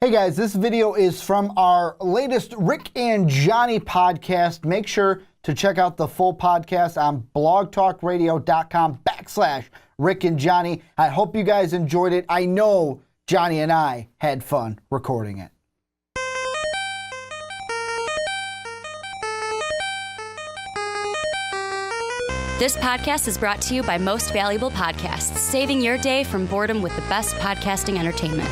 Hey guys, this video is from our latest Rick and Johnny podcast. Make sure to check out the full podcast on blogtalkradio.com/Rick and Johnny. I hope you guys enjoyed it. I know Johnny and I had fun recording it. This podcast is brought to you by Most Valuable Podcasts, saving your day from boredom with the best podcasting entertainment.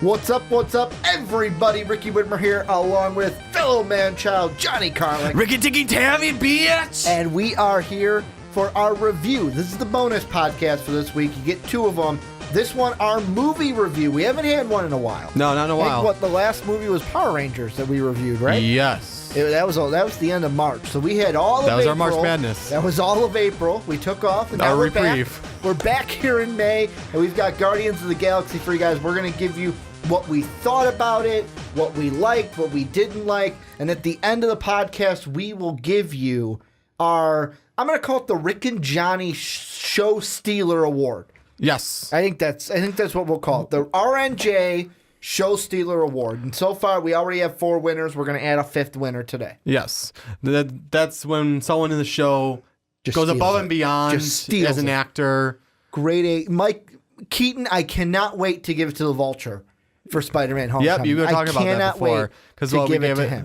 What's up, everybody? Ricky Widmer here, along with fellow man-child Johnny Karlic. Ricky Ticky Tavi, bitch! And we are here for our review. This is the bonus podcast for this week. You get two of them. This one, our movie review. We haven't had one in a while. No, not in a while. The last movie was Power Rangers that we reviewed, right? Yes. That was the end of March. So we had all of April. That was our March Madness. That was all of April. We took off, and now Our we're reprieve. back. We're back here in May, and we've got Guardians of the Galaxy for you guys. We're going to give you what we thought about it, what we liked, what we didn't like, and at the end of the podcast, we will give you our, I'm going to call it the Rick and Johnny Show Stealer Award. Yes. I think that's what we'll call it. The RNJ Show Stealer Award. And so far, we already have 4 winners. We're going to add a 5th winner today. Yes. That's when someone in the show Just goes steals above it. and beyond Just steals as an it. actor. Grade A. Mike Keaton, I cannot wait to give it to the Vulture for Spider-Man Homecoming. Yep, you were talking about that before. Because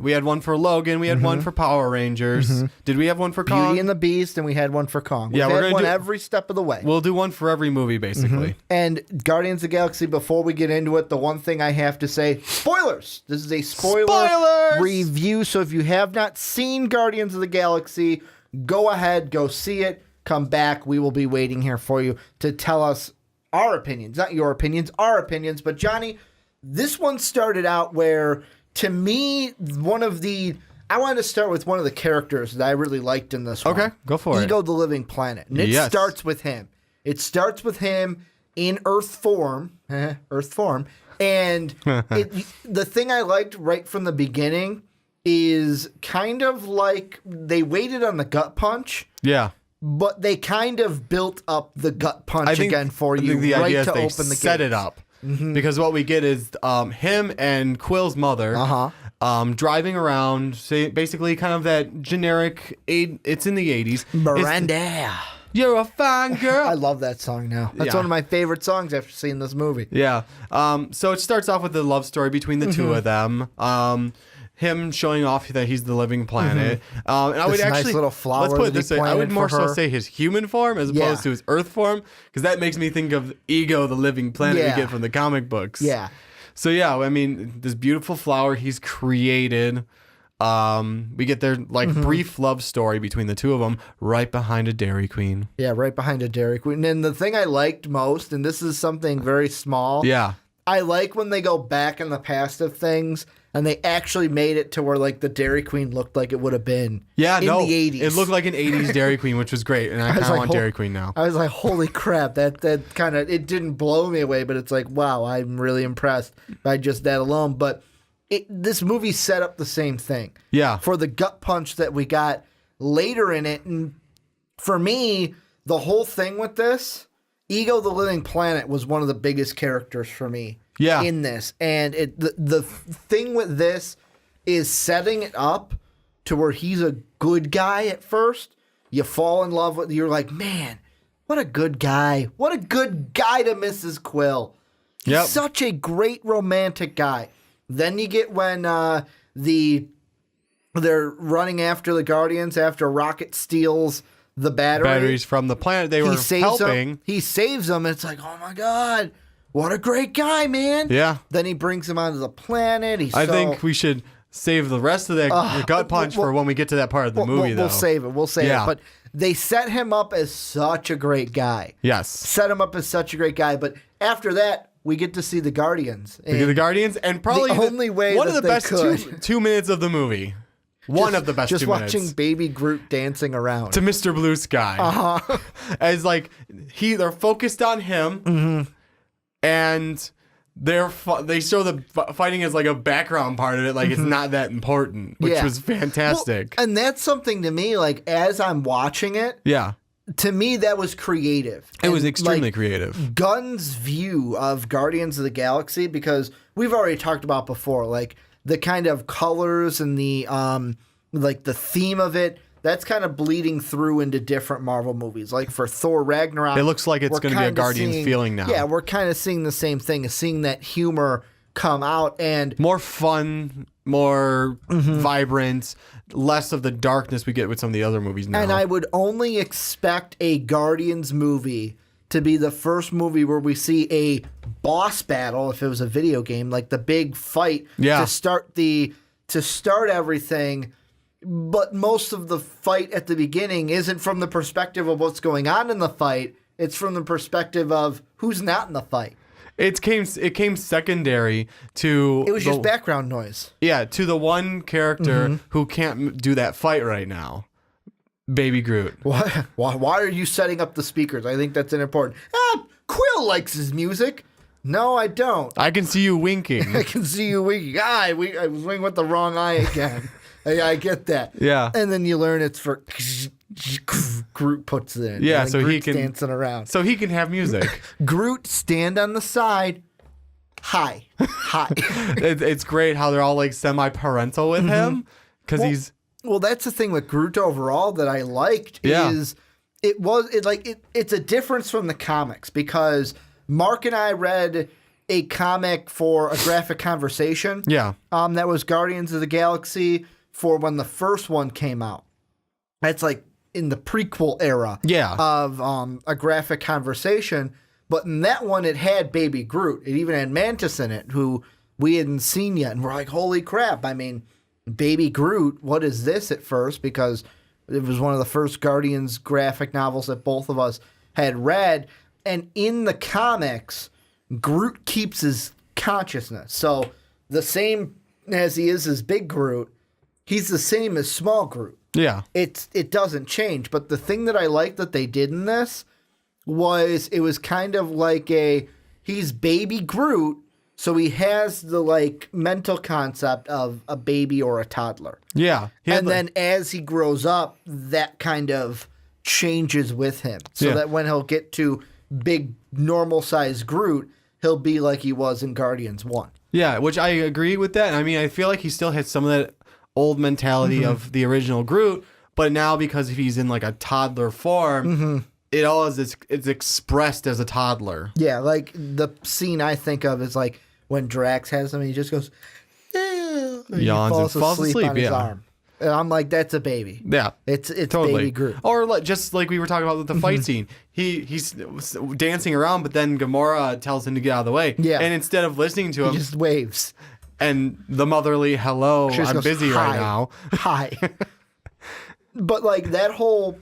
we had one for Logan, we had one for Power Rangers. Did we have one for Kong? Beauty and the Beast, and we had one for Kong. Yeah, We've we're had gonna one do every step of the way. We'll do one for every movie, basically. And Guardians of the Galaxy, before we get into it, the one thing I have to say, spoilers! This is a Spoilers! review, so if you have not seen Guardians of the Galaxy, go ahead, go see it, come back. We will be waiting here for you to tell us our opinions. Not your opinions, our opinions. But Johnny, this one started out where, to me, I wanted to start with one of the characters that I really liked in this one. Okay, go for it. Ego the Living Planet. And it starts with him. It starts with him in Earth form. Earth form. And the thing I liked right from the beginning is kind of like they waited on the gut punch. Yeah. But they kind of built up the gut punch again for you. I think the right idea to is they open the set it up. Because what we get is him and Quill's mother driving around, basically kind of that generic, it's in the 80s. Miranda. You're a fine girl. I love that song now. That's one of my favorite songs after seeing this movie. Yeah. So it starts off with the love story between the two of them. Him showing off that he's the living planet. And I would This actually, nice little flower let's put it that he this way, I would planted more for so her. say his human form as opposed to his earth form, because that makes me think of Ego, the living planet we get from the comic books. Yeah. So yeah, I mean, this beautiful flower he's created. We get their brief love story between the two of them right behind a Dairy Queen. Yeah, right behind a Dairy Queen. And the thing I liked most, and this is something very small. Yeah. I like when they go back in the past of things and they actually made it to where like the Dairy Queen looked like it would have been in the 80s. It looked like an 80s Dairy Queen, which was great. And I kind of want Dairy Queen now. I was like, holy crap, that kind of, it didn't blow me away, but it's like, wow, I'm really impressed by just that alone. But this movie set up the same thing. Yeah. For the gut punch that we got later in it. And for me, the whole thing with this, Ego the Living Planet was one of the biggest characters for me in this. And the thing with this is setting it up to where he's a good guy at first. You fall in love with, you're like, man, what a good guy. What a good guy to Mrs. Quill. He's such a great romantic guy. Then you get when they're running after the Guardians after Rocket steals the batteries from the planet they were helping. He saves them, and it's like, oh my god, what a great guy, man. Yeah. Then he brings them onto the planet. I think we should save the rest of the gut punch for when we get to that part of the movie, though. We'll save it. We'll save it. But they set him up as such a great guy. Yes. Set him up as such a great guy. But after that, we get to see the Guardians. We get the Guardians, and probably the only way one that of the they best could. 2 minutes of the movie. One of the best 2 minutes. Just watching Baby Groot dancing around. To Mr. Blue Sky. As like, they're focused on him, and they show the fighting as like a background part of it, like it's not that important, which was fantastic. Well, and that's something to me, like as I'm watching it, to me, that was creative. It was extremely creative. Gunn's view of Guardians of the Galaxy, because we've already talked about before, like the kind of colors and the like the theme of it, that's kind of bleeding through into different Marvel movies. Like for Thor Ragnarok, it looks like it's going to be a Guardians feeling now. Yeah, we're kind of seeing the same thing, seeing that humor come out and more fun, more vibrant, less of the darkness we get with some of the other movies now. And I would only expect a Guardians movie to be the first movie where we see a boss battle, if it was a video game, like the big fight to start everything. But most of the fight at the beginning isn't from the perspective of what's going on in the fight. It's from the perspective of who's not in the fight. It came secondary to... It was just background noise. Yeah, to the one character who can't do that fight right now. Baby Groot. Why are you setting up the speakers? I think that's important. Quill likes his music. No, I don't. I can see you winking. I can see you winking. I was winking with the wrong eye again. I get that. Yeah. And then you learn it's for... Groot puts it in. Yeah, so Groot's he can dancing around. So he can have music. Groot, stand on the side. Hi. It's great how they're all like semi-parental with him because he's. Well, that's the thing with Groot overall that I liked is it's a difference from the comics because Mark and I read a comic for a graphic conversation. Yeah. That was Guardians of the Galaxy for when the first one came out. That's like in the prequel era of a graphic conversation. But in that one, it had Baby Groot. It even had Mantis in it, who we hadn't seen yet. And we're like, holy crap. I mean, Baby Groot, what is this at first? Because it was one of the first Guardians graphic novels that both of us had read. And in the comics, Groot keeps his consciousness. So the same as he is as Big Groot, he's the same as Small Groot. Yeah. It doesn't change. But the thing that I liked that they did in this was it was kind of like he's Baby Groot, so he has the like mental concept of a baby or a toddler. Yeah. And then as he grows up, that kind of changes with him. So that when he'll get to big normal size Groot, he'll be like he was in Guardians 1. Yeah, which I agree with that. I mean, I feel like he still has some of that old mentality of the original Groot, but now because he's in like a toddler form, it all is it's expressed as a toddler. Yeah, like the scene I think of is like when Drax has him and he just goes, yawns and falls asleep on his arm. And I'm like, that's a baby. Yeah, it's totally. Baby Groot. Or just like we were talking about with the fight scene, he's dancing around, but then Gamora tells him to get out of the way. Yeah, and instead of listening to him, he just waves. And the motherly hello, I'm goes, busy right now. Hi. But like that whole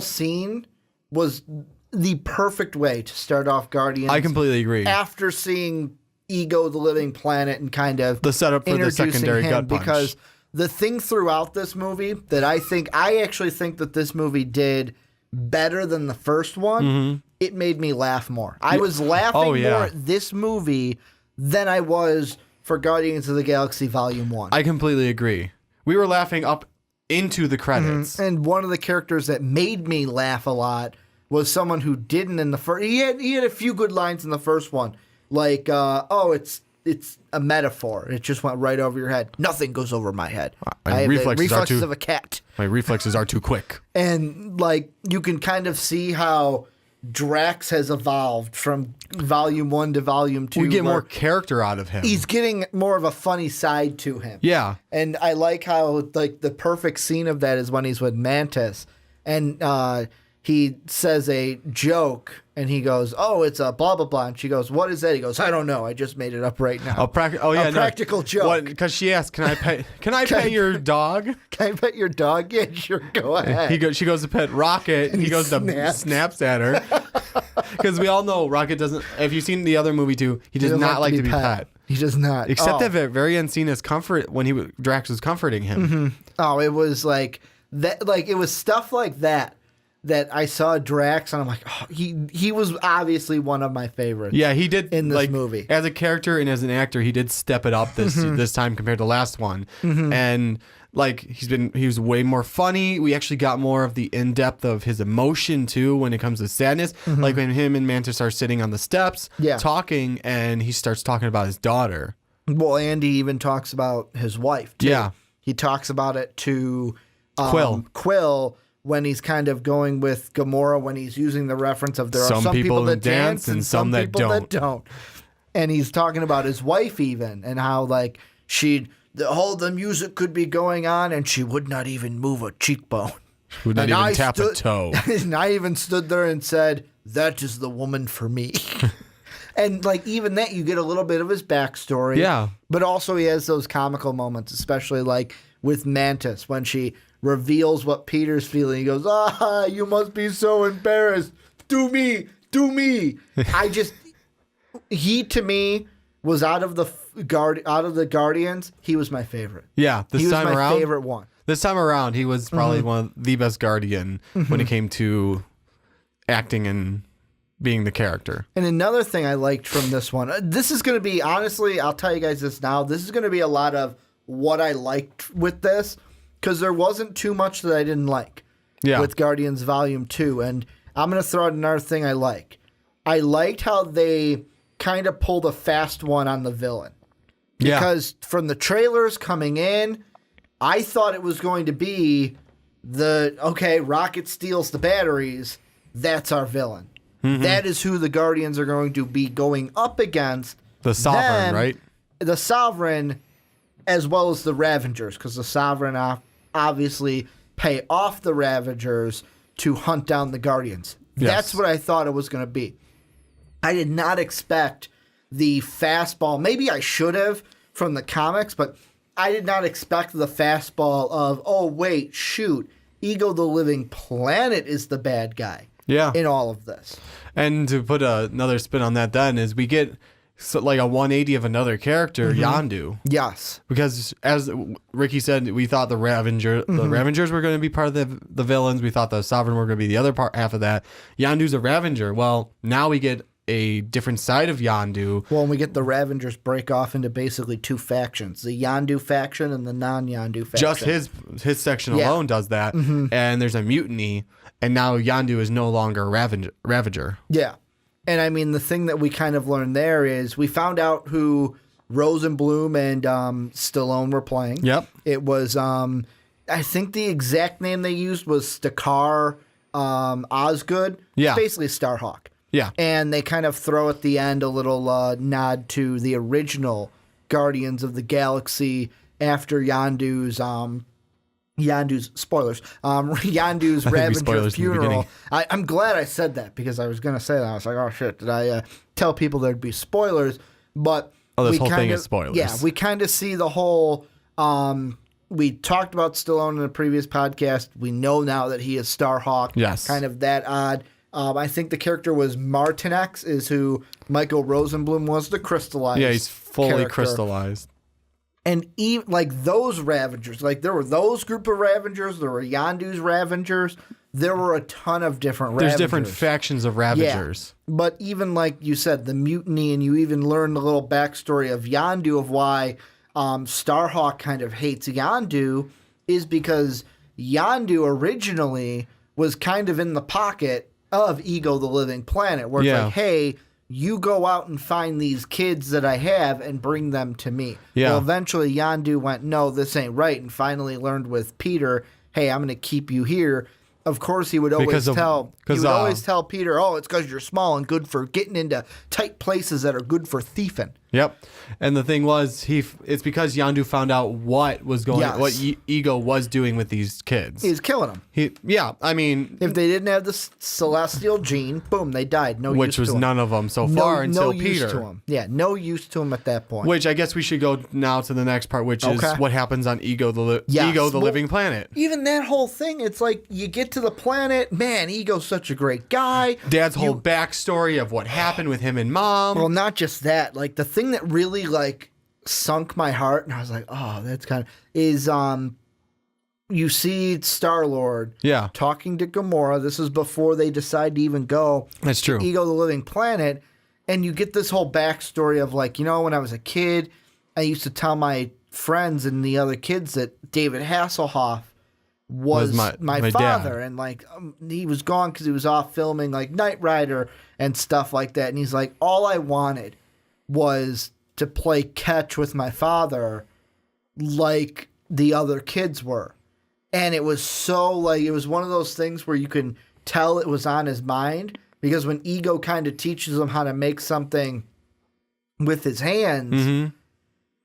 scene was the perfect way to start off Guardians. I completely agree. After seeing Ego the Living Planet and kind of the setup for the secondary gut punch. Because the thing throughout this movie that I actually think that this movie did better than the first one, it made me laugh more. I was laughing more at this movie than I was for Guardians of the Galaxy Volume 1. I completely agree. We were laughing up into the credits. And one of the characters that made me laugh a lot was someone who didn't in the first. He had a few good lines in the first one. Like, it's a metaphor. It just went right over your head. Nothing goes over my head. I have the reflexes of a cat. My reflexes are too quick. And, like, you can kind of see how Drax has evolved from Volume 1 to Volume 2. We get more character out of him. He's getting more of a funny side to him. Yeah. And I like how, like, the perfect scene of that is when he's with Mantis. And he says a joke, and he goes, oh, it's a blah, blah, blah. And she goes, what is that? He goes, I don't know. I just made it up right now. A practical joke. Because she asked, can I pet your dog? Can I pet your dog? Yeah, sure, go ahead. She goes to pet Rocket, and he goes to snaps at her. Because we all know Rocket doesn't, if you've seen the other movie too, he does not like to be pet. He does not. Except at the very end scene as comfort, when Drax was comforting him. Oh, it was like that. Like, it was stuff like that that I saw Drax and I'm like, oh, he was obviously one of my favorites. Yeah, he did in this movie as a character and as an actor. He did step it up this time compared to the last one, and like he was way more funny. We actually got more of the in depth of his emotion too when it comes to sadness. Like when him and Mantis are sitting on the steps talking, and he starts talking about his daughter. Well, Andy even talks about his wife too. Yeah, he talks about it to Quill when he's kind of going with Gamora, when he's using the reference of there are some people that dance and some people that don't. And he's talking about his wife even, and how like the music could be going on and she would not even move a cheekbone. Would not even tap a toe. And I even stood there and said, that is the woman for me. And like even that, you get a little bit of his backstory. Yeah. But also he has those comical moments, especially like with Mantis when she reveals what Peter's feeling. He goes, you must be so embarrassed. Do me. He to me was out of the Guardians. He was my favorite. Yeah, he was my favorite one. This time around, he was probably one of the best Guardian when it came to acting and being the character. And another thing I liked from this one, this is going to be, honestly, I'll tell you guys this now, this is going to be a lot of what I liked with this, because there wasn't too much that I didn't like with Guardians Volume 2. And I'm going to throw out another thing I like. I liked how they kind of pulled a fast one on the villain. Because from the trailers coming in, I thought it was going to be Rocket steals the batteries, that's our villain. That is who the Guardians are going to be going up against. The Sovereign, right? The Sovereign, as well as the Ravagers, because the Sovereign obviously pay off the Ravagers to hunt down the Guardians. Yes. That's what I thought it was going to be. I did not expect the fastball. Maybe I should have from the comics, but I did not expect the fastball of, oh, wait, shoot, Ego the Living Planet is the bad guy. In all of this. And to put another spin on that then is we get like a 180 of another character, Yondu. Yes. Because as Ricky said, we thought the Ravagers were going to be part of the villains. We thought the Sovereign were going to be the other half of that. Yondu's a Ravager. Well, now we get a different side of Yondu. Well, and we get the Ravagers break off into basically two factions, the Yondu faction and the non-Yondu faction. Just his section alone does that. And there's a mutiny, and now Yondu is no longer a Ravager. Yeah. And I mean, the thing that we kind of learned there is we found out who Rosenblum and Stallone were playing. Yep. It was, I think the exact name they used was Stakar Osgood. Yeah. It's basically Starhawk. Yeah. And they kind of throw at the end a little nod to the original Guardians of the Galaxy after Yondu's spoilers. Yondu's Ravager funeral. I'm glad I said that because I was going to say that. I was like, oh shit, did I tell people there'd be spoilers? But this whole thing is spoilers. Yeah, we kind of see the whole. We talked about Stallone in a previous podcast. We know now that he is Starhawk. Yes. Kind of that odd. I think the character was Martinex, is who Michael Rosenblum was, the crystallized. Yeah, he's fully character. crystallized. And even like those Ravagers, like there were those group of Ravagers, there were Yondu's Ravagers, there were a ton of different Ravagers. There's different factions of Ravagers. Yeah. But even like you said, the mutiny, and you even learned a little backstory of Yondu of why Starhawk kind of hates Yondu is because Yondu originally was kind of in the pocket of Ego the Living Planet, where it's like, hey, you go out and find these kids that I have and bring them to me. Yeah. Well, eventually Yondu went, no, this ain't right, and finally learned with Peter, hey, I'm going to keep you here. Of course, he would always tell Peter, oh, it's because you're small and good for getting into tight places that are good for thieving. Yep. And the thing was, it's because Yondu found out what was what Ego was doing with these kids. He was killing them. I mean, if they didn't have the celestial gene, boom, they died. No use to them. Which was none of them so far until Peter. No use to them. Yeah, no use to them at that point. Which I guess we should go now to the next part, which is what happens on Ego the Living Planet. Even that whole thing, it's like you get to the planet, man, Ego's such a great guy. Dad's whole backstory of what happened with him and Mom. Well, not just that. Like the thing that really like sunk my heart, and I was like, oh, that's kind of is you see Star-Lord Yeah. talking to Gamora. This is before they decide to even go That's true. to Ego the Living Planet. And you get this whole backstory of like, when I was a kid, I used to tell my friends and the other kids that David Hasselhoff was my father. dad. And like he was gone because he was off filming like Knight Rider and stuff like that. And he's like, all I wanted was to play catch with my father like the other kids were. And it was so like, it was one of those things where you can tell it was on his mind, because when Ego kind of teaches him how to make something with his hands,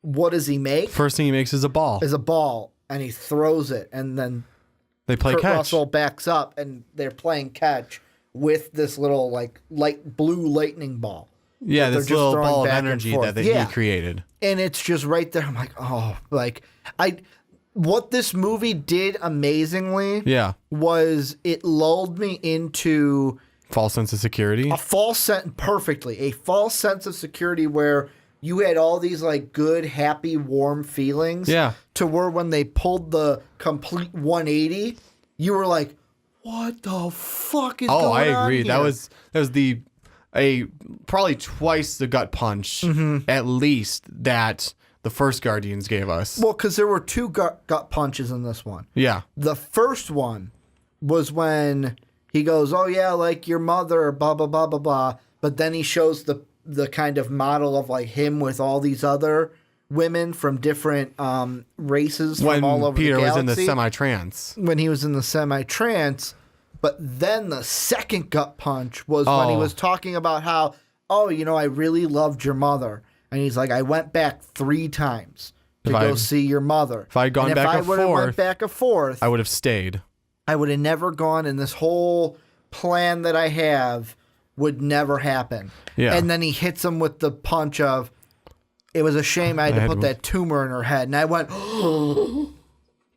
what does he make? First thing he makes is a ball. And he throws it, and then they play Kurt catch. Russell backs up, and they're playing catch with this little like light blue lightning ball. Yeah, that this they're just little throwing ball of back and energy forth. that he created. And it's just right there. I'm like, oh, like what this movie did amazingly was it lulled me into false sense of security. A false sense of security where you had all these like good, happy, warm feelings. Yeah. To where when they pulled the complete 180, you were like, what the fuck is going on? Oh, I agree. Here? That was probably twice the gut punch, at least, that the first Guardians gave us. Well, because there were two gut punches in this one. Yeah. The first one was when he goes, oh, yeah, like your mother, blah, blah, blah, blah, blah. But then he shows the kind of model of like him with all these other women from different races from all over Peter the galaxy. was in the semi-trance. When he was in the semi-trance. But then the second gut punch was when he was talking about how, I really loved your mother. And he's like, I went back 3 times to go see your mother. If I had gone back a fourth, I would have stayed. I would have never gone, and this whole plan that I have would never happen. Yeah. And then he hits him with the punch of, it was a shame I had to put that tumor in her head. And I went,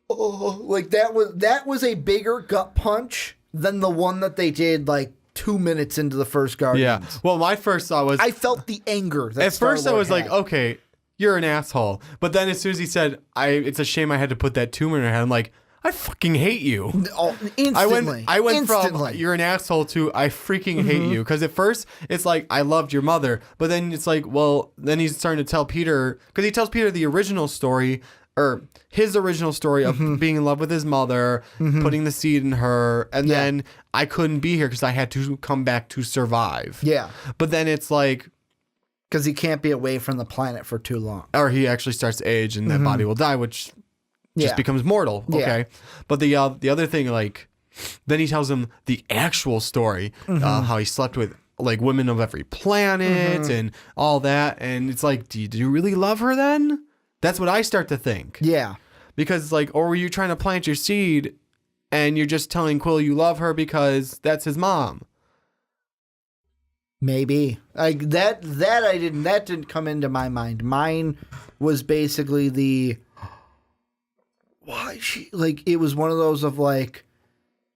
like that was a bigger gut punch than the one that they did like 2 minutes into the first Guardians. Yeah. Well, my first thought was, I felt the anger. That at first I was like, had. okay, you're an asshole. But then as soon as he said, it's a shame I had to put that tumor in her head, I'm like, I fucking hate you. Oh, instantly. I went from you're an asshole to I freaking hate you. Because at first it's like I loved your mother, but then it's like, well, then he's starting to tell Peter, because he tells Peter the original story, or his original story of being in love with his mother, putting the seed in her, and then I couldn't be here because I had to come back to survive. Yeah. But then it's like, because he can't be away from the planet for too long. Or he actually starts to age and that body will die, which just becomes mortal. Okay. But the other thing, like, then he tells him the actual story, how he slept with like women of every planet and all that. And it's like, do you really love her then? That's what I start to think. Yeah. Because it's like, or were you trying to plant your seed and you're just telling Quill you love her because that's his mom? Maybe. Like that didn't come into my mind. Mine was basically why she, like, it was one of those of like,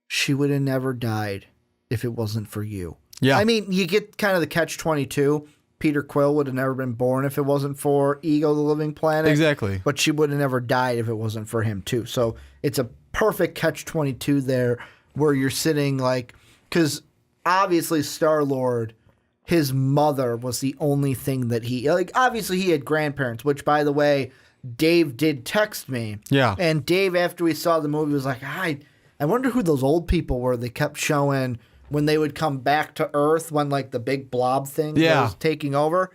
she would have never died if it wasn't for you. Yeah. I mean, you get kind of the catch-22. Peter Quill would have never been born if it wasn't for Ego the Living Planet. Exactly. But she would have never died if it wasn't for him too. So it's a perfect catch-22 there where you're sitting like, because obviously Star-Lord, his mother was the only thing that obviously he had grandparents, which by the way, Dave did text me. Yeah. And Dave, after we saw the movie, was like, I wonder who those old people were they kept showing when they would come back to Earth when like the big blob thing was taking over.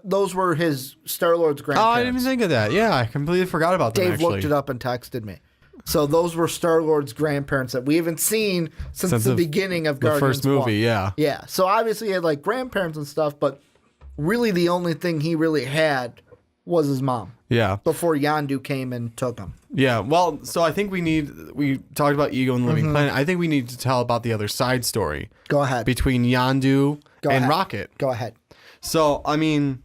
Those were his Star-Lord's grandparents. Oh, I didn't even think of that. Yeah, I completely forgot about them. Dave looked it up and texted me. So those were Star-Lord's grandparents that we haven't seen since the beginning of Guardians 1. The first movie, yeah. Yeah. So obviously he had like grandparents and stuff, but really the only thing he really had was his mom. Yeah. Before Yondu came and took him. Yeah. Well, so I think we talked about Ego and the Living Planet. I think we need to tell about the other side story. Go ahead. Between Yondu and Rocket. Go ahead. So, I mean,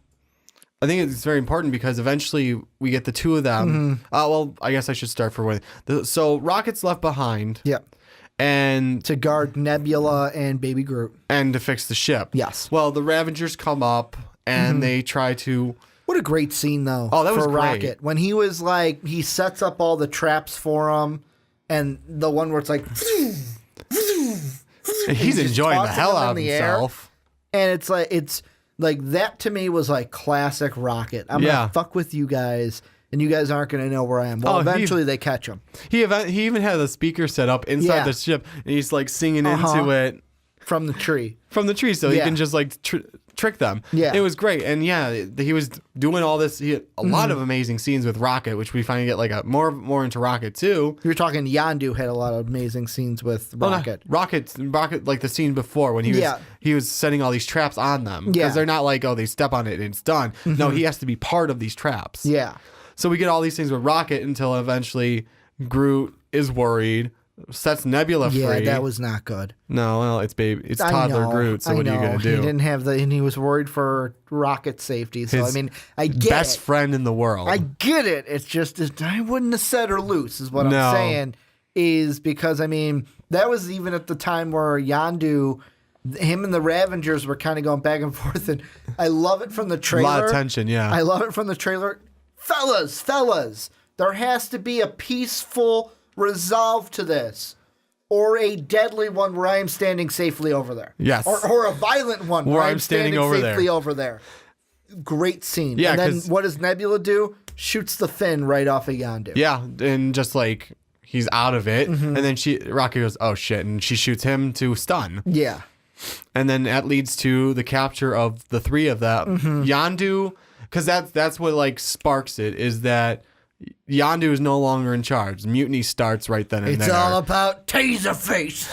I think it's very important because eventually we get the two of them. Well, I guess I should start for one. So Rocket's left behind. Yep. And to guard Nebula and Baby Groot. And to fix the ship. Yes. Well, the Ravagers come up and they try to... What a great scene, though. Oh, that was for great. Rocket. When he was like, he sets up all the traps for him, and the one where it's like he's enjoying the hell out of himself. And it's like that to me was like classic Rocket. I'm gonna fuck with you guys, and you guys aren't gonna know where I am. Well, eventually they catch him. He even had the speaker set up inside the ship, and he's like singing into it from the tree. So he can just like trick them. Yeah, it was great, and he was doing all this. He had a lot of amazing scenes with Rocket, which we finally get like a more into Rocket too. You're talking Yondu had a lot of amazing scenes with Rocket. Rocket, like the scene before when he was setting all these traps on them because they're not like they step on it and it's done. No, he has to be part of these traps. Yeah. So we get all these things with Rocket until eventually Groot is worried. Sets Nebula free. Yeah, that was not good. No, well, it's toddler Groot. So what are you gonna do? He didn't have and he was worried for Rocket's safety. So I mean, I get best friend in the world. I get it. It's just I wouldn't have set her loose. Is what I'm saying. Is because I mean that was even at the time where Yondu, him and the Ravagers were kind of going back and forth, and I love it from the trailer. A lot of tension, yeah. I love it from the trailer, fellas. There has to be a peaceful resolve to this, or a deadly one where I am standing safely over there. Yes. Or a violent one where I'm standing safely over there. Great scene. Yeah, and then what does Nebula do? Shoots the fin right off of Yondu. Yeah, and just like he's out of it, and then Rocket goes, "Oh shit," and she shoots him to stun. Yeah. And then that leads to the capture of the three of them. Yondu, because that's what like sparks it, is that Yondu is no longer in charge. Mutiny starts right then and there. It's all about Taserface.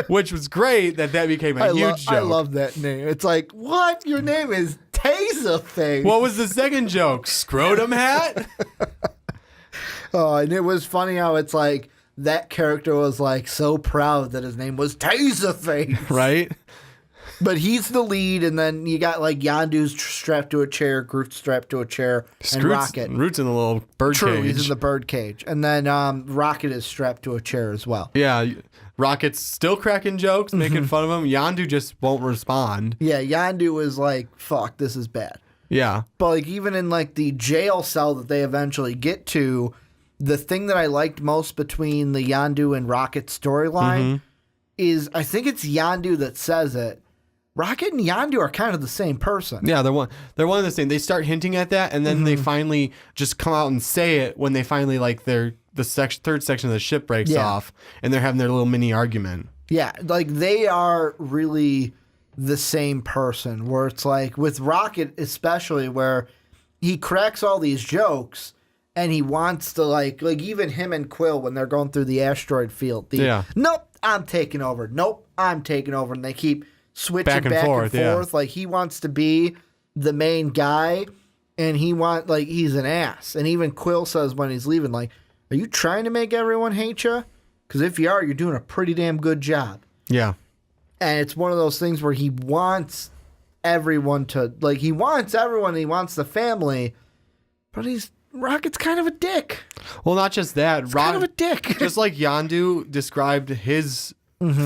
Which was great that became a huge joke. I love that name. It's like, what? Your name is Taserface. What was the second joke? Scrotum hat? Oh, and it was funny how it's like that character was like so proud that his name was Taserface. Right? But he's the lead, and then you got like Yondu's strapped to a chair, Groot's strapped to a chair, and Rocket. Groot's in the little bird cage. He's in the bird cage. And then Rocket is strapped to a chair as well. Yeah, Rocket's still cracking jokes, making fun of him. Yondu just won't respond. Yeah, Yondu is like, fuck, this is bad. Yeah. But like even in like the jail cell that they eventually get to, the thing that I liked most between the Yondu and Rocket storyline is I think it's Yondu that says it. Rocket and Yondu are kind of the same person. Yeah, they're one and the same. They start hinting at that, and then they finally just come out and say it when they finally like the third section of the ship breaks off, and they're having their little mini argument. Yeah, like they are really the same person. Where it's like with Rocket, especially, where he cracks all these jokes, and he wants to like even him and Quill when they're going through the asteroid field. Nope, I'm taking over. Nope, I'm taking over, and they keep switching back and forth. Yeah. Like he wants to be the main guy, and he's an ass. And even Quill says when he's leaving, like, "Are you trying to make everyone hate you? Because if you are, you're doing a pretty damn good job." Yeah. And it's one of those things where he wants everyone to he wants everyone. He wants the family, but Rocket's kind of a dick. Well, not just that. Kind of a dick. Just like Yondu described his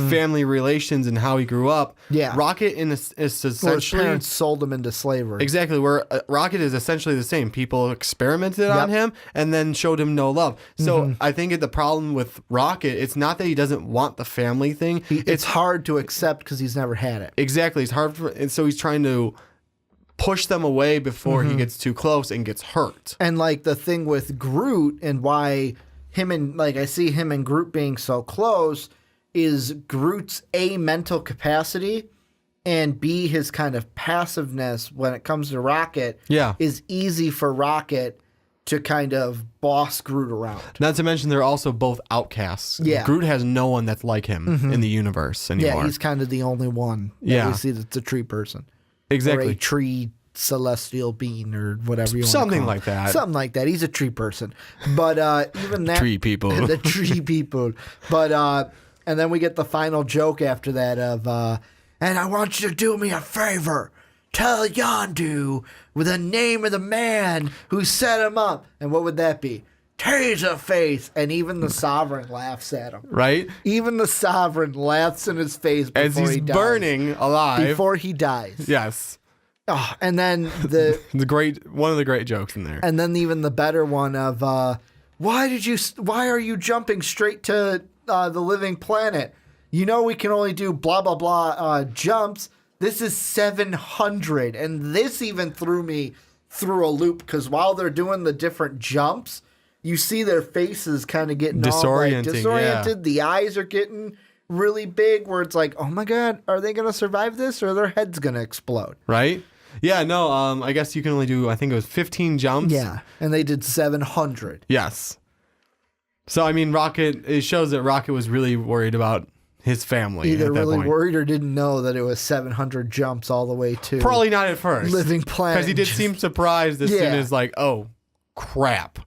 family relations and how he grew up. Yeah. Rocket is essentially... his parents sold him into slavery. Exactly, where Rocket is essentially the same. People experimented on him and then showed him no love. So I think the problem with Rocket, it's not that he doesn't want the family thing. It's hard to accept because he's never had it. Exactly. It's hard and so he's trying to push them away before he gets too close and gets hurt. And like the thing with Groot and why I see him and Groot being so close is Groot's A, mental capacity, and B, his kind of passiveness when it comes to Rocket is easy for Rocket to kind of boss Groot around. Not to mention they're also both outcasts. Yeah. Groot has no one that's like him in the universe anymore. Yeah, he's kind of the only one that we see that's a tree person. Exactly. Or a tree celestial being or whatever you want Something to call like that. Something like that. He's a tree person. But even that... Tree people. The tree people. But... and then we get the final joke after that of, and I want you to do me a favor. Tell Yondu with the name of the man who set him up. And what would that be? Taserface. And even the Sovereign laughs at him. Right? Even the Sovereign laughs in his face before as he's burning alive. Before he dies. Yes. Oh, and then one of the great jokes in there. And then even the better one of why are you jumping straight to the living planet? You know we can only do blah, blah, blah jumps. This is 700. And this even threw me through a loop because while they're doing the different jumps, you see their faces kind of getting disoriented. Yeah. The eyes are getting really big where it's like, oh my God, are they going to survive this or are their heads going to explode? Right? Yeah, no, I guess you can only do, I think it was 15 jumps. Yeah, and they did 700. Yes. So, I mean, it shows that Rocket was really worried about his family. Either at that really point. worried or didn't know that it was 700 jumps all the way to Probably not at first. living planet. Because he did seem surprised as soon as like, oh, crap.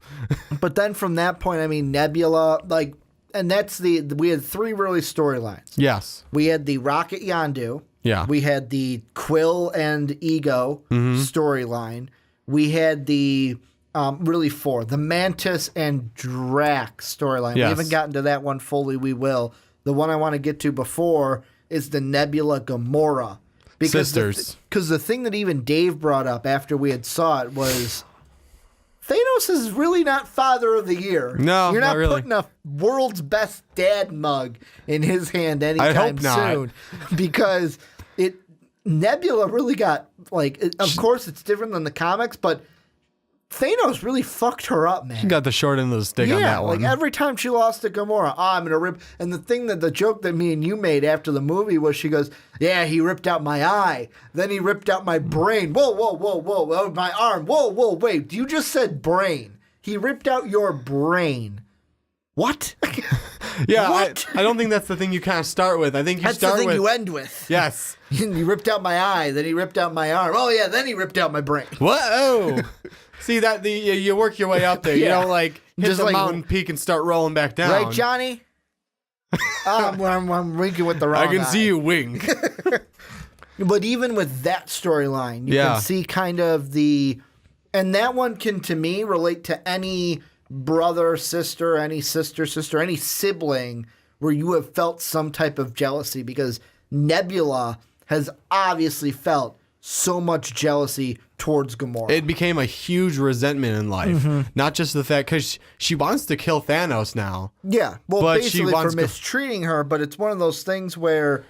But then from that point, I mean, Nebula, like, and that's we had 3 really storylines. Yes. We had the Rocket Yondu. Yeah. We had the Quill and Ego storyline. We had the really 4, the Mantis and Drax storyline. Yes. We haven't gotten to that one fully. We will. The one I want to get to before is the Nebula Gamora. Sisters. Because the thing that even Dave brought up after we had saw it was Thanos is really not Father of the Year. No, you're not really. putting a world's best dad mug in his hand anytime soon, because Nebula really got of course it's different than the comics, but Thanos really fucked her up, man. She got the short end of the stick on that one. Like every time she lost to Gamora, I'm gonna rip. And the joke that me and you made after the movie was she goes, "Yeah, he ripped out my eye, then he ripped out my brain. Whoa, my arm. Whoa, wait, you just said brain. He ripped out your brain. What? Yeah, What? I don't think that's the thing you kind of start with. I think you That's start the thing with you end with. yes. He ripped out my eye, then he ripped out my arm. Oh yeah, then he ripped out my brain. Whoa. See that you work your way up there. You Yeah. don't hit Just the like- mountain peak and start rolling back down. Right, Johnny? I'm winking with the wrong I can eye. see you wink. But even with that storyline, you Yeah. can see kind of and that one can, to me, relate to any brother, sister, any sister, any sibling where you have felt some type of jealousy, because Nebula has obviously felt so much jealousy towards Gamora. It became a huge resentment in life. Not just the fact, because she wants to kill Thanos now. Yeah, well, But she basically for wants mistreating her, but it's one of those things where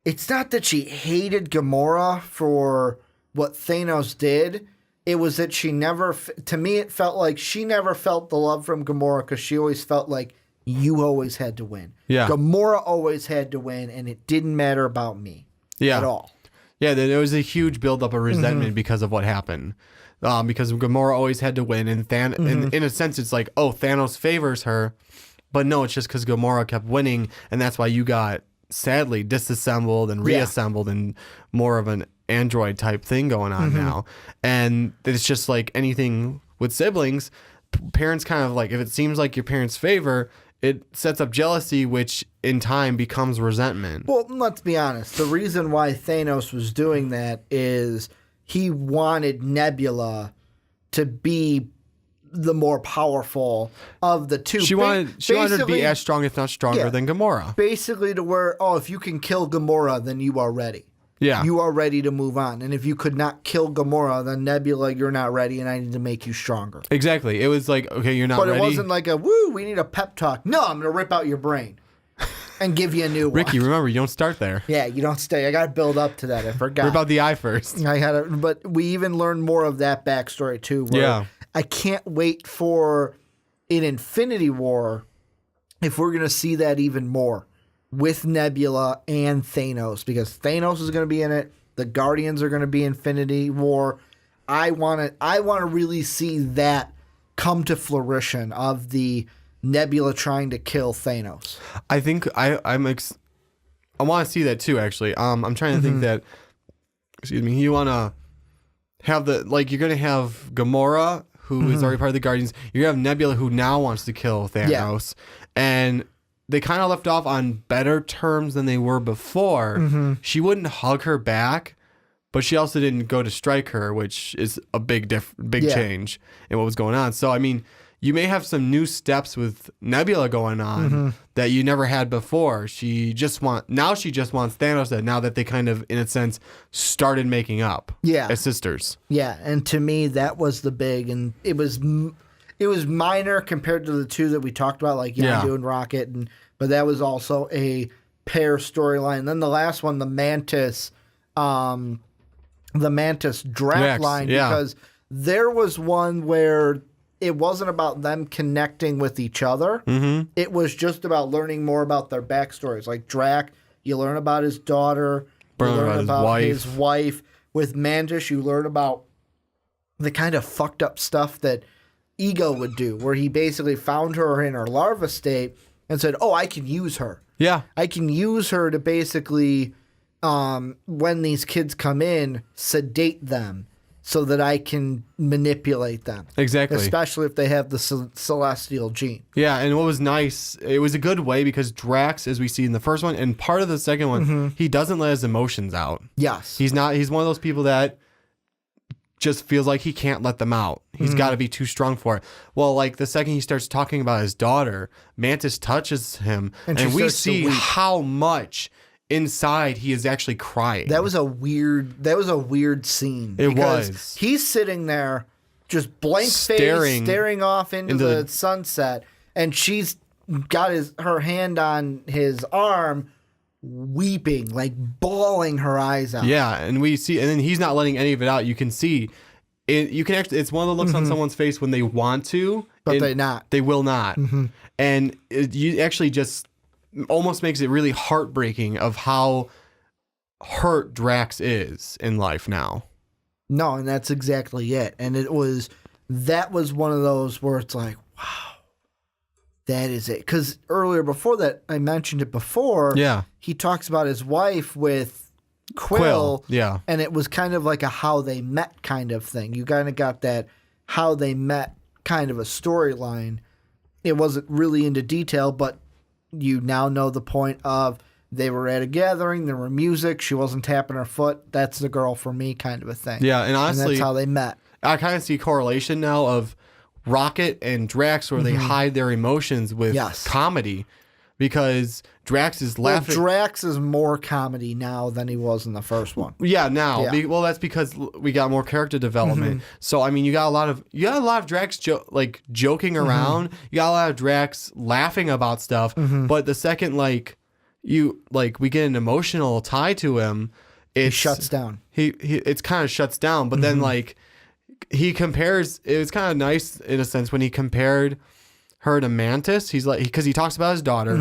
it's not that she hated Gamora for what Thanos did. It was that she never, to me, it felt like she never felt the love from Gamora because she always felt like you always had to win. Yeah. Gamora always had to win, and it didn't matter about me at all. Yeah, there was a huge buildup of resentment because of what happened. Because Gamora always had to win, and in a sense, it's like, oh, Thanos favors her, but no, it's just because Gamora kept winning, and that's why you got sadly disassembled and reassembled and more of an android type thing going on now. And it's just like anything with siblings, parents kind of like, if it seems like your parents favor, it sets up jealousy, which in time becomes resentment. Well, let's be honest. The reason why Thanos was doing that is he wanted Nebula to be the more powerful of the two. She wanted to be as strong, if not stronger, than Gamora. Basically to where, if you can kill Gamora, then you are ready. Yeah. You are ready to move on. And if you could not kill Gamora, then Nebula, you're not ready, and I need to make you stronger. Exactly. It was like, okay, you're not But ready. it wasn't like we need a pep talk. No, I'm going to rip out your brain and give you a new one. Ricky, remember, you don't start there. Yeah, you don't stay. I got to build up to that. I forgot. Rip out the eye first. But we even learned more of that backstory too. Where I can't wait for in Infinity War if we're going to see that even more with Nebula and Thanos, because Thanos is going to be in it. The Guardians are going to be Infinity War. I want to really see that come to fruition of the Nebula trying to kill Thanos. I think I want to see that too. Actually, I'm trying to think that. Excuse me. You want to have you're going to have Gamora, who is already part of the Guardians. You're going to have Nebula, who now wants to kill Thanos, and they kind of left off on better terms than they were before. She wouldn't hug her back, but she also didn't go to strike her, which is a big change in what was going on. So, I mean, you may have some new steps with Nebula going on that you never had before. She just wants Thanos dead, now that they kind of, in a sense, started making up as sisters. Yeah, and to me, that was the big, and it it was minor compared to the two that we talked about, like Yondu and Rocket, but that was also a pair storyline. Then the last one, the Mantis Drax line, because there was one where it wasn't about them connecting with each other. Mm-hmm. It was just about learning more about their backstories. Like Drax, you learn about his daughter, you learn about his wife. With Mantis, you learn about the kind of fucked up stuff that Ego would do, where he basically found her in her larva state and said, "Oh, I can use her. Yeah, I can use her to basically, when these kids come in, sedate them so that I can manipulate them. Exactly. Especially if they have the celestial gene." Yeah, and what was nice, it was a good way because Drax, as we see in the first one, and part of the second one, he doesn't let his emotions out. Yes. He's one of those people that just feels like he can't let them out. He's got to be too strong for it. Well, like the second he starts talking about his daughter, Mantis touches him, and we see how much inside he is actually crying. That was a weird scene. It was. He's sitting there just blank face, staring off into the sunset, and she's got her hand on his arm, weeping, like bawling her eyes out. Yeah, and we see, and then he's not letting any of it out. You can see it. You can actually, it's one of the looks on someone's face when they want to, but they will not. And you actually just almost makes it really heartbreaking of how hurt Drax is in life now. No, and that's exactly it. And that was one of those where it's like, wow. That is it. Because earlier, before that, I mentioned it before. Yeah. He talks about his wife with Quill. Yeah. And it was kind of like a how they met kind of thing. You kind of got that how they met kind of a storyline. It wasn't really into detail, but you now know the point of they were at a gathering, there were music, she wasn't tapping her foot. That's the girl for me kind of a thing. Yeah, and honestly, and that's how they met. I kind of see correlation now of Rocket and Drax where they hide their emotions with comedy, because Drax is laughing. Well, Drax is more comedy now than he was in the first one. Yeah, now. Yeah. Well, that's because we got more character development. So I mean, you got a lot of Drax joking around. You got a lot of Drax laughing about stuff. But the second we get an emotional tie to him, he shuts down. It's kind of shuts down. But then he compares. It was kind of nice in a sense when he compared her to Mantis. He's like, because he talks about his daughter,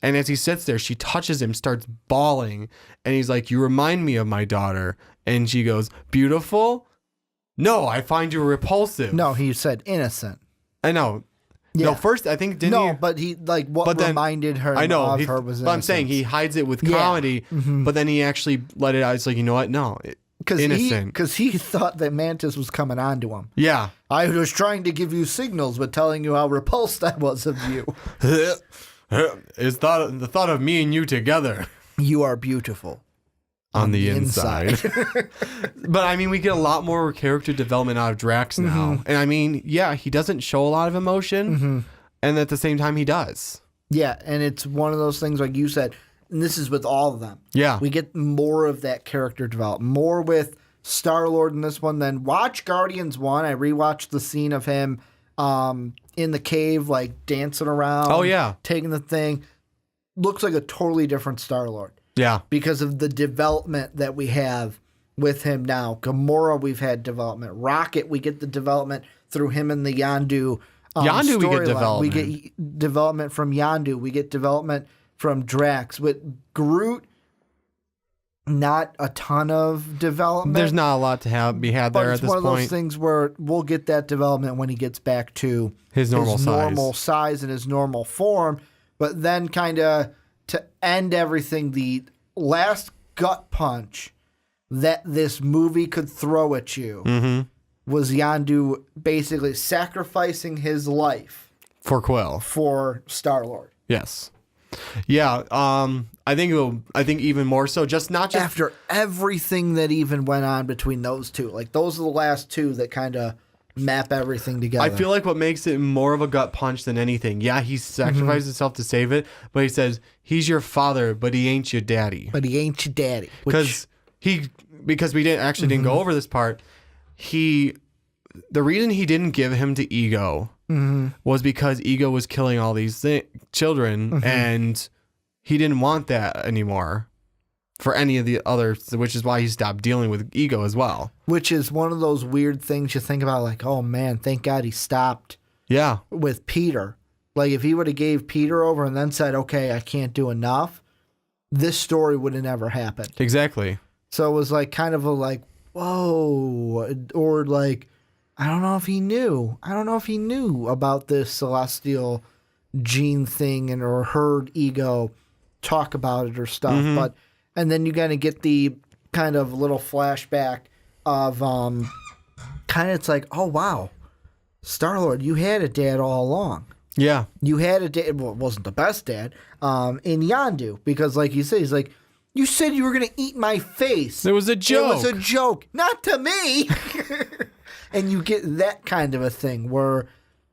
and as he sits there, she touches him, starts bawling, and he's like, "You remind me of my daughter." And she goes, "Beautiful? No, I find you repulsive." No, he said innocent. I know. Yeah. No, first I think but he reminded her. I know. Of her was innocence. But I'm saying he hides it with comedy, but then he actually let it out. It's like, you know what? No. Because he thought that Mantis was coming on to him. Yeah. I was trying to give you signals, but telling you how repulsed I was of you. It's the thought of me and you together. You are beautiful. On the inside. But I mean, we get a lot more character development out of Drax now. And I mean, yeah, he doesn't show a lot of emotion. And at the same time, he does. Yeah. And it's one of those things, like you said, and this is with all of them. Yeah. We get more of that character development. More with Star-Lord in this one. Then watch Guardians 1. I rewatched the scene of him in the cave, like dancing around. Oh, yeah. Taking the thing. Looks like a totally different Star-Lord. Yeah. Because of the development that we have with him now. Gamora, we've had development. Rocket, we get the development through him and the Yondu. Yondu, we get development. We get development from Yondu. We get development from Drax. With Groot, not a ton of development. There's not a lot to be had there at this point. It's one of those things where we'll get that development when he gets back to his normal size and his normal form. But then kind of to end everything, the last gut punch that this movie could throw at you was Yondu basically sacrificing his life for Quill, for Star-Lord. Yes. Yeah, I think even more so, not just after everything that even went on between those two. Like, those are the last two that kind of map everything together. I feel like what makes it more of a gut punch than anything. Yeah, he sacrificed himself to save it, but he says he's your father, but he ain't your daddy. But he ain't your daddy. Because we didn't go over this part. The reason he didn't give him to Ego was because Ego was killing all these children, and he didn't want that anymore for any of the others, which is why he stopped dealing with Ego as well. Which is one of those weird things you think about, like, oh man, thank God he stopped with Peter. Like, if he would have gave Peter over and then said, okay, I can't do enough, this story would have never happened. Exactly. So it was like kind of a like, whoa, or like, I don't know if he knew. I don't know if he knew about this celestial gene thing and or heard Ego talk about it or stuff. But and then you kind of get the kind of little flashback of kind of it's like, oh wow, Star-Lord, you had a dad all along. Yeah. You had a dad. Well, it wasn't the best dad in Yondu because, like you say, he's like, you said you were going to eat my face. It was a joke. It was a joke. Not to me. And you get that kind of a thing where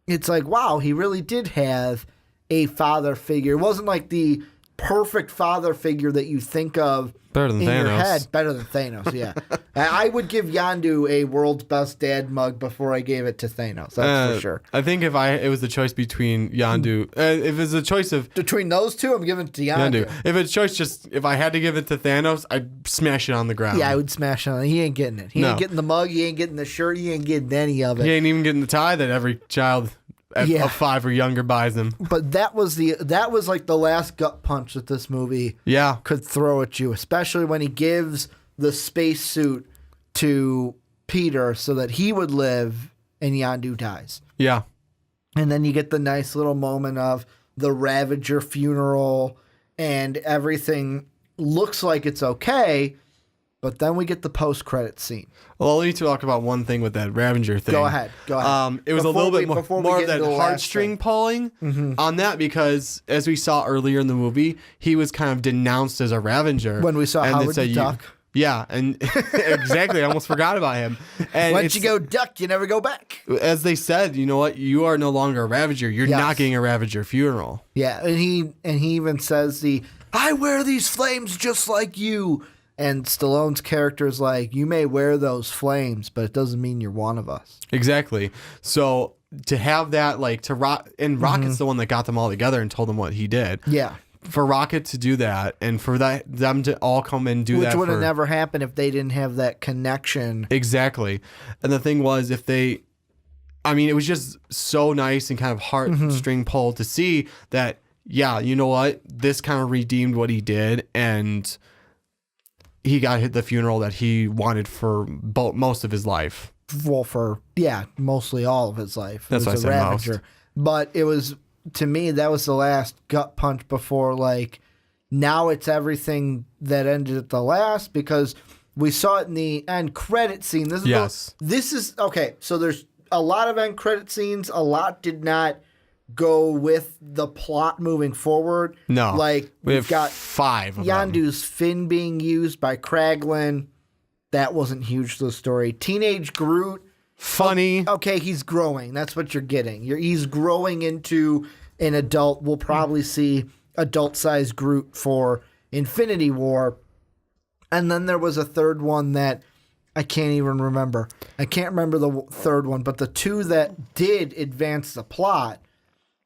it's like, wow, he really did have a father figure. It wasn't like the perfect father figure that you think of better than in Thanos. Your head. Better than Thanos, yeah. I would give Yondu a world's best dad mug before I gave it to Thanos. That's for sure. I think if it was a choice between Yondu, if it's a choice of between those two, I'm giving it to Yondu. If it's a choice, if I had to give it to Thanos, I'd smash it on the ground. Yeah, I would smash it on. He ain't getting it. He ain't getting the mug. He ain't getting the shirt. He ain't getting any of it. He ain't even getting the tie that every child of 5 or younger buys him. But that was like the last gut punch that this movie could throw at you, especially when he gives the spacesuit to Peter so that he would live and Yondu dies. Yeah. And then you get the nice little moment of the Ravager funeral and everything looks like it's okay, but then we get the post-credit scene. Well, let me talk about one thing with that Ravager thing. Go ahead. It was a little bit more of that heartstring pulling on that because, as we saw earlier in the movie, he was kind of denounced as a Ravager. When we saw Howard the Duck. Yeah, and exactly. I almost forgot about him. And once you go duck, you never go back. As they said, you know what? You are no longer a Ravager. You're not getting a Ravager funeral. Yeah, and he even says I wear these flames just like you. And Stallone's character is like, you may wear those flames, but it doesn't mean you're one of us. Exactly. So to have that, like, Rocket's the one that got them all together and told them what he did. Yeah. For Rocket to do that and for them to all come and do that. Which would have never happened if they didn't have that connection. Exactly. And the thing was, it was just so nice and kind of heartstring pull to see that, yeah, you know what? This kind of redeemed what he did, and he got the funeral that he wanted for most of his life. Well, mostly all of his life. That's what I said Ravager. Most. But it was, to me, that was the last gut punch before, like, now it's everything that ended at the last, because we saw it in the end credit scene. This is okay, so there's a lot of end credit scenes. A lot did not go with the plot moving forward. No. Like, we've got 5 of Yondu's fin being used by Kraglin. That wasn't huge to the story. Teenage Groot. Funny. Okay, he's growing. That's what you're getting. He's growing into an adult. We'll probably see adult-sized Groot for Infinity War. And then there was a third one that I can't even remember. I can't remember the third one, but the two that did advance the plot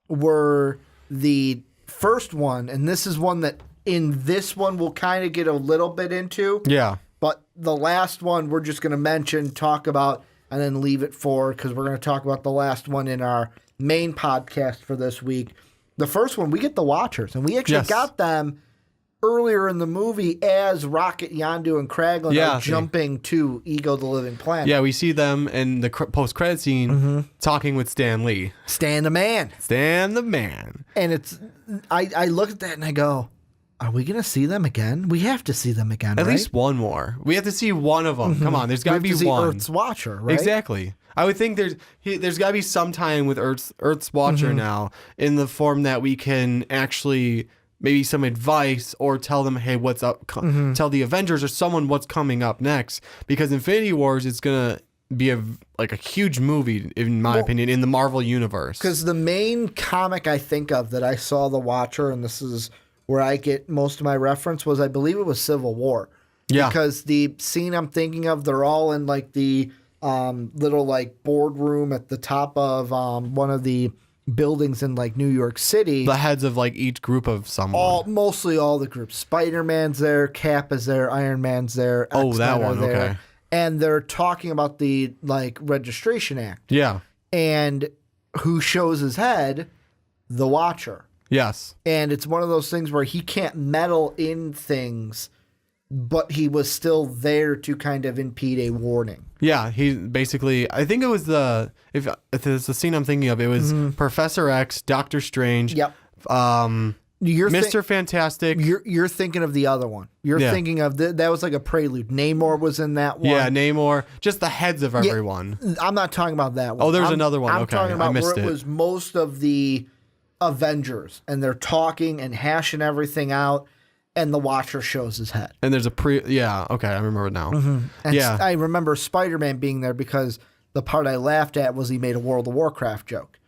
were the first one, and this is one that in this one we'll kind of get a little bit into. Yeah. But the last one we're just going to talk about, and then leave it for, because we're going to talk about the last one in our main podcast for this week. The first one, we get the Watchers, and we actually got them earlier in the movie as Rocket, Yondu, and Kraglin are jumping to Ego the Living Planet. Yeah, we see them in the post-credit scene talking with Stan Lee. Stan the Man. Stan the Man. And it's, I look at that and I go, are we going to see them again? We have to see them again, At least one more. We have to see one of them. Come on, there's got to be one. Earth's Watcher, right? Exactly. I would think there's got to be some time with Earth's Watcher now in the form that we can actually maybe some advice or tell them, hey, what's up? Tell the Avengers or someone what's coming up next. Because Infinity Wars is going to be a huge movie, in my opinion, in the Marvel Universe. Because the main comic I think of that I saw the Watcher, and this is where I get most of my reference, was I believe it was Civil War. Yeah. Because the scene I'm thinking of, they're all in like the little like boardroom at the top of one of the buildings in like New York City. The heads of like each group of someone. Mostly all the groups. Spider-Man's there, Cap is there, Iron Man's there. Oh, that one. There, okay. And they're talking about the like Registration Act. Yeah. And who shows his head? The Watcher. Yes. And it's one of those things where he can't meddle in things, but he was still there to kind of impede a warning. Yeah, he basically, I think it was if it's the scene I'm thinking of, it was Professor X, Doctor Strange, Yep. Mr. Fantastic. You're thinking of the other one. You're thinking of, that was like a prelude. Namor was in that one. Yeah, Namor. Just the heads of everyone. I'm not talking about that one. Oh, there's another one. I'm Okay, talking about I missed where it was most of the Avengers, and they're talking and hashing everything out, and the Watcher shows his head. And there's okay, I remember it now. And I remember Spider-Man being there because the part I laughed at was he made a World of Warcraft joke.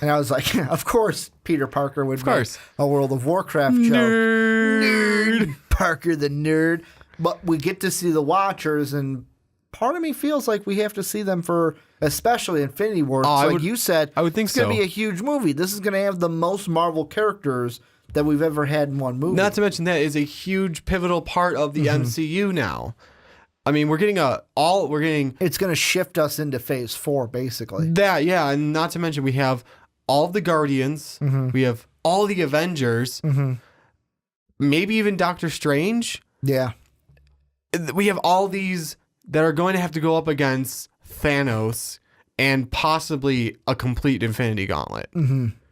And I was like, of course Peter Parker would make a World of Warcraft joke. Nerd. Parker the nerd. But we get to see the Watchers, and part of me feels like we have to see them for especially Infinity War. You said, I would think it's going to be a huge movie. This is going to have the most Marvel characters that we've ever had in one movie. Not to mention that is a huge pivotal part of the MCU now. I mean, we're getting it's going to shift us into Phase 4, basically. That, yeah, and not to mention we have all of the Guardians, we have all the Avengers, maybe even Doctor Strange. Yeah. We have all these that are going to have to go up against Thanos and possibly a complete Infinity Gauntlet.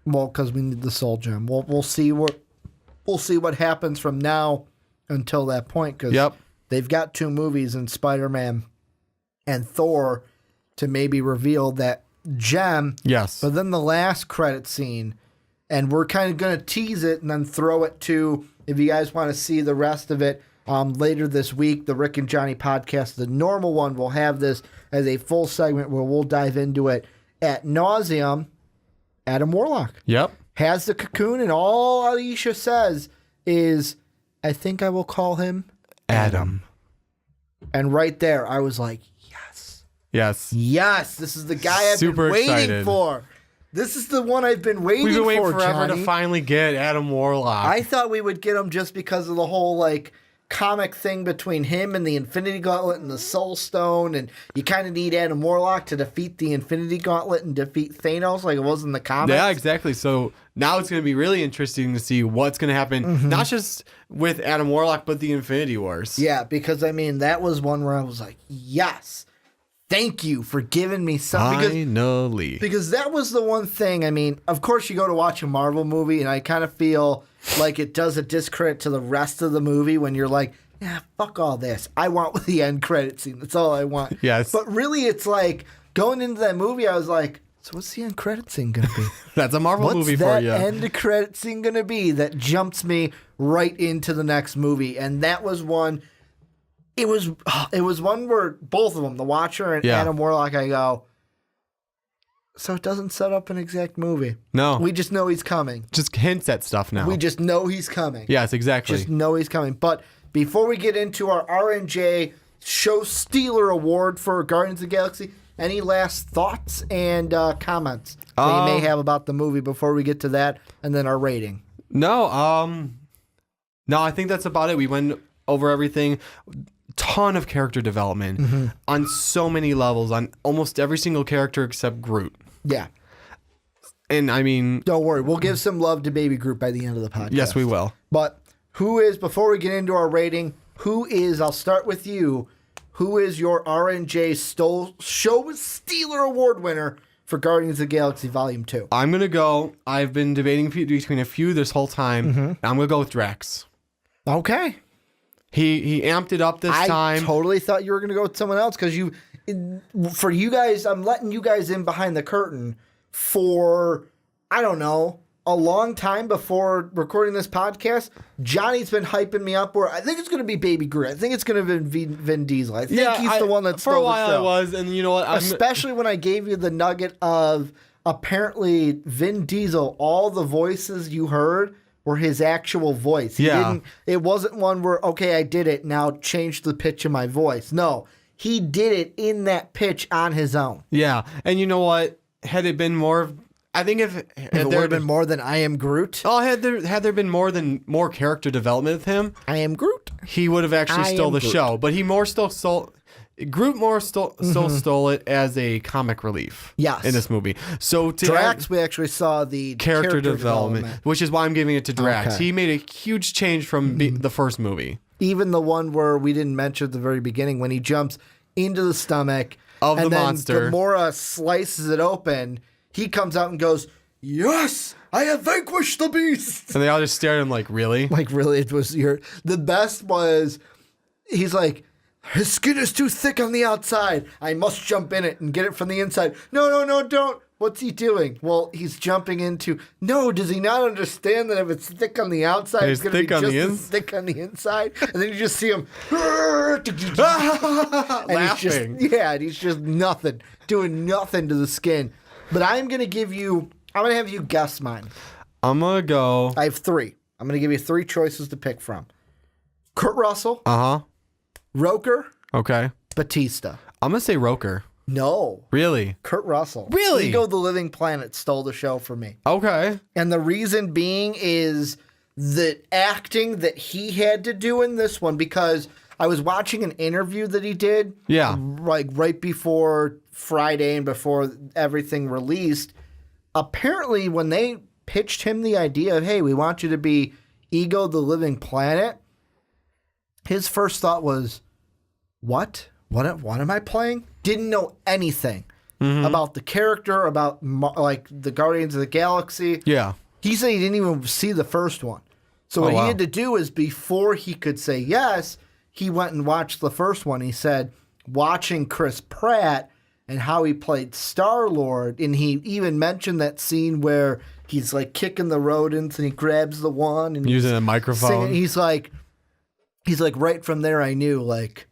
Well, because we need the Soul Gem. We'll see what happens from now until that point. Because they've got 2 movies in Spider-Man and Thor to maybe reveal that gem. Yes. But then the last credit scene, and we're kind of going to tease it and then throw it to, if you guys want to see the rest of it, later this week, the Rick and Johnny podcast, the normal one, will have this as a full segment where we'll dive into it ad nauseum. Adam Warlock. Yep. Has the cocoon, and all Alicia says is, I think I will call him Adam. And right there, I was like, yes. Yes. Yes, this is the guy I've been waiting for. This is the one I've been waiting for, We've been waiting forever Johnny. to finally get Adam Warlock. I thought we would get him just because of the whole, like, comic thing between him and the Infinity Gauntlet and the Soul Stone, and you kind of need Adam Warlock to defeat the Infinity Gauntlet and defeat Thanos like it was in the comics. Yeah, exactly. So now it's going to be really interesting to see what's going to happen, not just with Adam Warlock, but the Infinity Wars. Yeah, because, I mean, that was one where I was like, yes, thank you for giving me something. Finally. Because that was the one thing, I mean, of course you go to watch a Marvel movie, and I kind of feel like it does a discredit to the rest of the movie when you're like, yeah, fuck all this. I want the end credit scene. That's all I want. Yes. But really, it's like, going into that movie, I was like, so what's the end credit scene going to be? That's a Marvel movie for you. What's that end credit scene going to be that jumps me right into the next movie? And that was one, it was one where both of them, The Watcher and Adam Warlock, I go, so it doesn't set up an exact movie. No. We just know he's coming. Just hints at stuff now. We just know he's coming. Yes, exactly. Just know he's coming. But before we get into our R&J Show Stealer Award for Guardians of the Galaxy, any last thoughts and comments that you may have about the movie before we get to that, and then our rating? No, I think that's about it. We went over everything. Ton of character development on so many levels, on almost every single character except Groot. Yeah. And I mean, don't worry, we'll give some love to Baby Groot by the end of the podcast. Yes, we will. But before we get into our rating, I'll start with you. Who is your R&J Show Stealer Award winner for Guardians of the Galaxy Volume 2? I'm going to go, I've been debating between a few this whole time. I'm going to go with Drax. Okay. He amped it up this time. I totally thought you were going to go with someone else because for you guys, I'm letting you guys in behind the curtain for, I don't know, a long time before recording this podcast. Johnny's been hyping me up where I think it's going to be Baby Groot. I think it's going to be Vin Diesel. I think he's the one that stole the show. For a while I was, and you know what? Especially when I gave you the nugget of apparently Vin Diesel, all the voices you heard were his actual voice. It wasn't one where, okay, I did it, now change the pitch of my voice. No, he did it in that pitch on his own. Yeah. And you know what? Had it been more of, I think if it would have been more than I am Groot. Oh, had there been more character development with him, I am Groot. he would have actually stole the show. But he more still stole. Groot more still stole it as a comic relief. Yes. In this movie. So to Drax, we actually saw the character development, which is why I'm giving it to Drax. Okay. He made a huge change from the first movie. Even the one where we didn't mention at the very beginning when he jumps into the stomach of and the then monster. Gamora slices it open. He comes out and goes, "Yes, I have vanquished the beast." And they all just stared at him like, really? Like, really? It was the best was, he's like, his skin is too thick on the outside. I must jump in it and get it from the inside. No, don't. What's he doing? Well, he's jumping into, no, does he not understand that if it's thick on the outside, it's going to be just as thick on the inside? And then you just see him laughing. He's just nothing, doing nothing to the skin. But I'm going to have you guess mine. I'm going to go. I have 3. I'm going to give you 3 choices to pick from. Kurt Russell. Roker. Okay. Batista. I'm going to say Roker. No. Really? Kurt Russell. Really? Ego the Living Planet stole the show for me. Okay. And the reason being is the acting that he had to do in this one, because I was watching an interview that he did. Yeah. Like right before Friday and before everything released. Apparently, when they pitched him the idea of, hey, we want you to be Ego the Living Planet, his first thought was, what? What am I playing? Didn't know anything about the character, about like the Guardians of the Galaxy. Yeah. He said he didn't even see the first one. So what he had to do is, before he could say yes, he went and watched the first one. He said, watching Chris Pratt and how he played Star-Lord, and he even mentioned that scene where he's like kicking the rodents and he grabs the one and using a microphone. Singing. He's like, right from there I knew, like,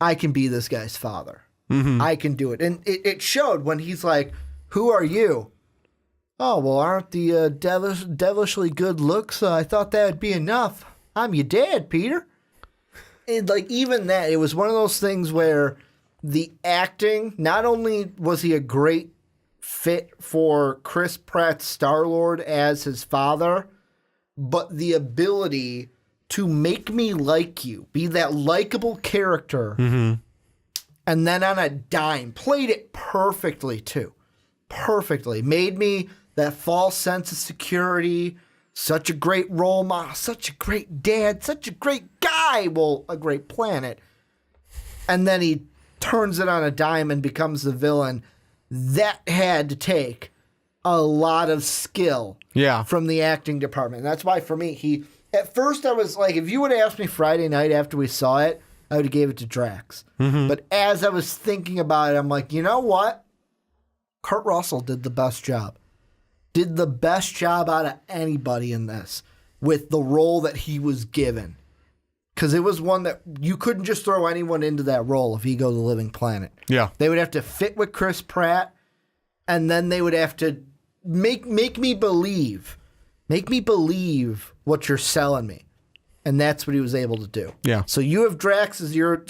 I can be this guy's father. I can do it. And it showed when he's like, who are you? Oh, well, aren't the devilishly good looks? I thought that would be enough. I'm your dad, Peter. And like, even that, it was one of those things where the acting, not only was he a great fit for Chris Pratt's Star-Lord as his father, but the ability to make me like you, be that likable character, and then on a dime, played it perfectly too. Perfectly. Made me that false sense of security, such a great role model, such a great dad, such a great guy, well, a great planet. And then he turns it on a dime and becomes the villain. That had to take a lot of skill from the acting department. And that's why, for me, at first I was like, if you would have asked me Friday night after we saw it, I would have gave it to Drax. But as I was thinking about it, I'm like, you know what? Kurt Russell did the best job. Did the best job out of anybody in this with the role that he was given. Because it was one that you couldn't just throw anyone into that role of Ego the Living Planet. Yeah. They would have to fit with Chris Pratt, and then they would have to make me believe what you're selling me. And that's what he was able to do. Yeah. So you have Drax as your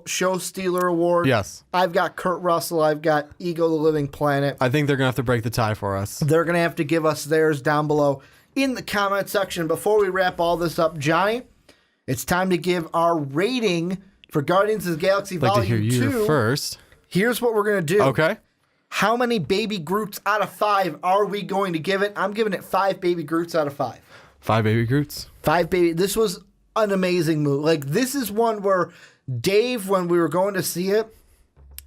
show stealer award. Yes. I've got Kurt Russell. I've got Ego the Living Planet. I think they're going to have to break the tie for us. They're going to have to give us theirs down below in the comment section. Before we wrap all this up, Johnny, it's time to give our rating for Guardians of the Galaxy Volume 2. I'd like to hear you first. Here's what we're going to do. Okay. How many Baby Groots out of 5 are we going to give it? I'm giving it 5 Baby Groots out of 5. 5 Baby Groots? 5 Baby. This was an amazing movie. Like, this is one where Dave, when we were going to see it,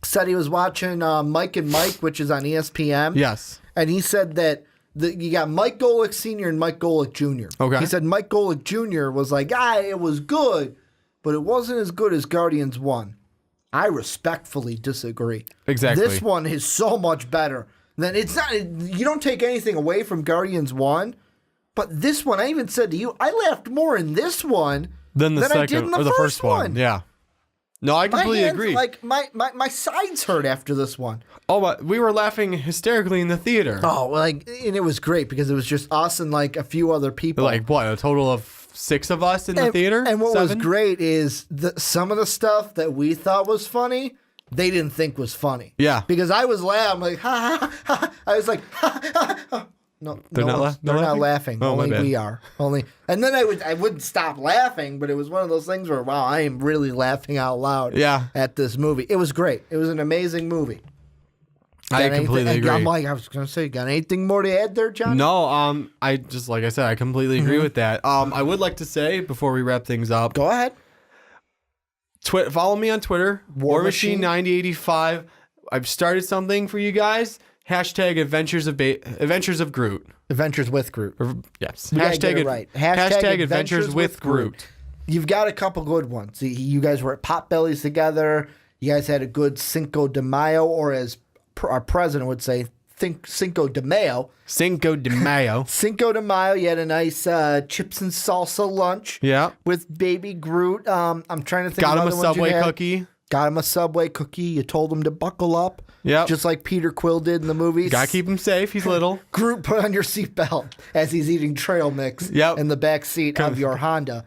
said he was watching Mike and Mike, which is on ESPN. Yes. And he said that you got Mike Golick Sr. and Mike Golick Jr. Okay. He said Mike Golick Jr. was like, it was good, but it wasn't as good as Guardians 1. I respectfully disagree. Exactly. This one is so much better. It's not. You don't take anything away from Guardians 1, but this one, I even said to you, I laughed more in this one than I did in the first one. Yeah. No, I completely agree. Like my sides hurt after this one. Oh, but we were laughing hysterically in the theater. Oh, and it was great because it was just us and like a few other people. Like what? A total of 6 of us in the theater. And what 7? was great is some of the stuff that we thought was funny, they didn't think was funny. Yeah. Because I was laughing, I'm like, ha, ha, ha. I was like, ha, ha, ha. No, they're not laughing. Oh, Only we are. And then I wouldn't stop laughing, but it was one of those things where, wow, I am really laughing out loud at this movie. It was great. It was an amazing movie. I completely agree. I'm like, I was going to say, got anything more to add there, John? No, I just, like I said, I completely agree with that. I would like to say, before we wrap things up. Go ahead. Follow me on Twitter, War Machine 9085. I've started something for you guys. Hashtag Adventures of Groot. Adventures with Groot. Yes. Hashtag Adventures with Groot. You've got a couple good ones. You guys were at Potbellies together. You guys had a good Cinco de Mayo, or as our president would say, Cinco de Mayo. Cinco de Mayo. Cinco de Mayo. You had a nice chips and salsa lunch. Yeah. With baby Groot. I'm trying to think. Got him a Subway cookie. Got him a Subway cookie. You told him to buckle up. Yeah. Just like Peter Quill did in the movies. Gotta keep him safe. He's little. Groot, put on your seatbelt as he's eating trail mix in the back seat of your Honda.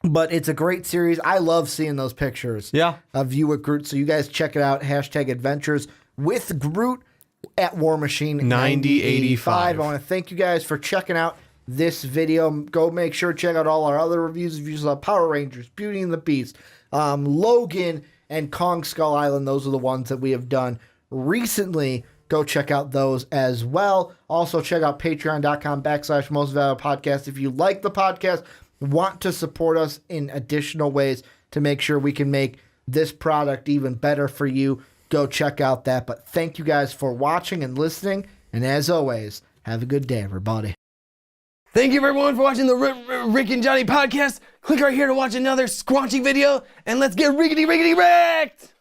But it's a great series. I love seeing those pictures of you with Groot. So you guys check it out. Hashtag Adventures with Groot at War Machine 9085. I want to thank you guys for checking out this video. Go make sure to check out all our other reviews. If you saw Power Rangers, Beauty and the Beast, Logan, and Kong Skull Island, those are the ones that we have done recently. Go check out those as well. Also, check out patreon.com/mostvaluablepodcast. If you like the podcast, want to support us in additional ways to make sure we can make this product even better for you, go check out that. But thank you guys for watching and listening. And as always, have a good day, everybody. Thank you everyone for watching the Rick and Johnny podcast. Click right here to watch another squanchy video, and let's get rickety wrecked!